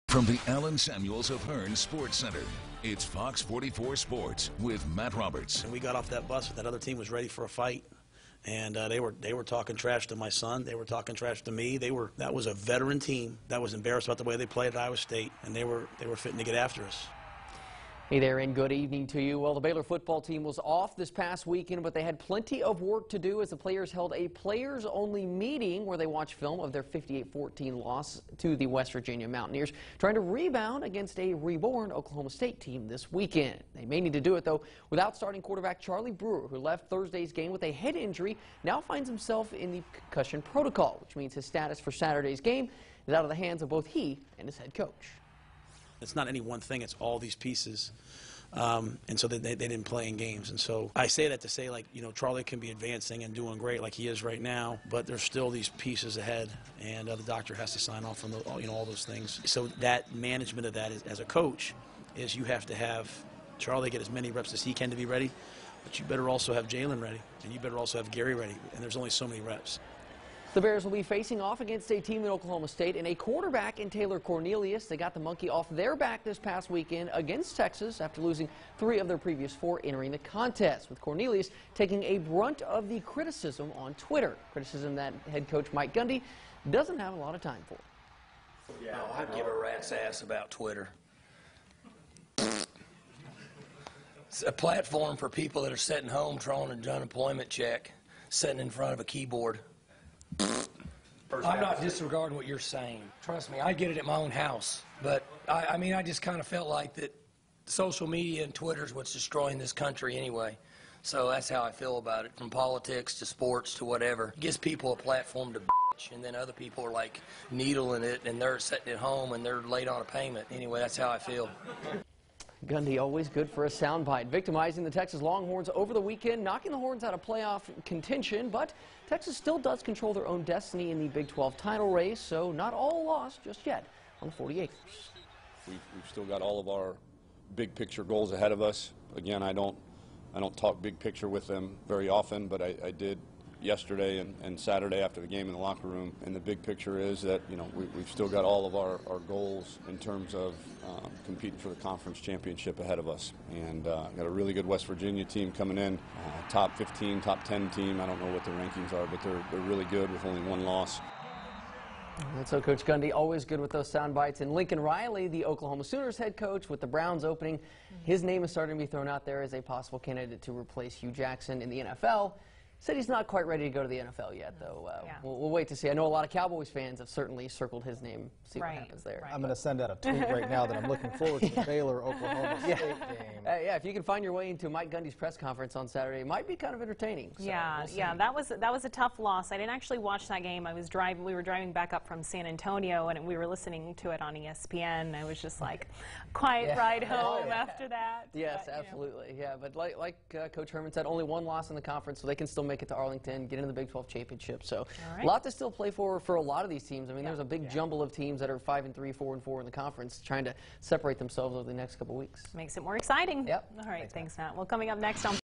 From the Allen Samuels of Hearn Sports Center, it's Fox 44 Sports with Matt Roberts. And we got off that bus, that other team was ready for a fight, and they were talking trash to my son. They were talking trash to me. That was a veteran team that was embarrassed about the way they played at Iowa State, and they were fitting to get after us. Hey there, and good evening to you. Well, the Baylor football team was off this past weekend, but they had plenty of work to do as the players held a players-only meeting where they watched film of their 58-14 loss to the West Virginia Mountaineers, trying to rebound against a reborn Oklahoma State team this weekend. They may need to do it, though, without starting quarterback Charlie Brewer, who left Thursday's game with a head injury, now finds himself in the concussion protocol, which means his status for Saturday's game is out of the hands of both he and his head coach. It's not any one thing, it's all these pieces. And so they didn't play in games. And so I say that to say, like, you know, Charlie can be advancing and doing great like he is right now, but there's still these pieces ahead, and the doctor has to sign off on all those things. So that management of that is, as a coach, is you have to have Charlie get as many reps as he can to be ready, but you better also have Jalen ready, and you better also have Gary ready, and there's only so many reps. The Bears will be facing off against a team in Oklahoma State and a quarterback in Taylor Cornelius. They got the monkey off their back this past weekend against Texas after losing 3 of their previous 4 entering the contest, with Cornelius taking a brunt of the criticism on Twitter. Criticism that head coach Mike Gundy doesn't have a lot of time for. Yeah, I'd give a rat's ass about Twitter. It's a platform for people that are sitting home drawing an unemployment check, sitting in front of a keyboard. I'm not disregarding what you're saying. Trust me, I get it at my own house. But, I mean, I just kind of felt like that social media and Twitter is what's destroying this country anyway. So that's how I feel about it, from politics to sports to whatever. It gives people a platform to bitch, and then other people are, like, needling it, and they're sitting at home, and they're late on a payment. Anyway, that's how I feel. Gundy always good for a soundbite, victimizing the Texas Longhorns over the weekend, knocking the Horns out of playoff contention, but Texas still does control their own destiny in the Big 12 title race, so not all lost just yet on the 40 acres. We've still got all of our big picture goals ahead of us. Again, I don't talk big picture with them very often, but I did yesterday and Saturday after the game in the locker room. And the big picture is that, you know, we've still got all of our goals in terms of competing for the conference championship ahead of us. And got a really good West Virginia team coming in, top 15, top 10 team. I don't know what the rankings are, but they're really good with only 1 loss. And so Coach Gundy always good with those sound bites. And Lincoln Riley, the Oklahoma Sooners head coach with the Browns opening, his name is starting to be thrown out there as a possible candidate to replace Hugh Jackson in the NFL. Said he's not quite ready to go to the NFL yet, though. We'll wait to see. I know a lot of Cowboys fans have certainly circled his name, see what happens there. I'm going to send out a tweet right now that I'm looking forward to the Baylor-Oklahoma State game. Yeah, if you can find your way into Mike Gundy's press conference on Saturday, it might be kind of entertaining. So that was a tough loss. I didn't actually watch that game. We were driving back up from San Antonio, and we were listening to it on ESPN. I was just like, quiet ride home after that. Yes, but, absolutely. Yeah, but like Coach Herman said, only 1 loss in the conference, so they can still make it to Arlington, get into the Big 12 championship. So a lot to still play for a lot of these teams. I mean, there's a big jumble of teams that are 5-3, 4-4 in the conference, trying to separate themselves over the next couple weeks. Makes it more exciting. Yep. All right, thanks, Matt. Well, coming up next on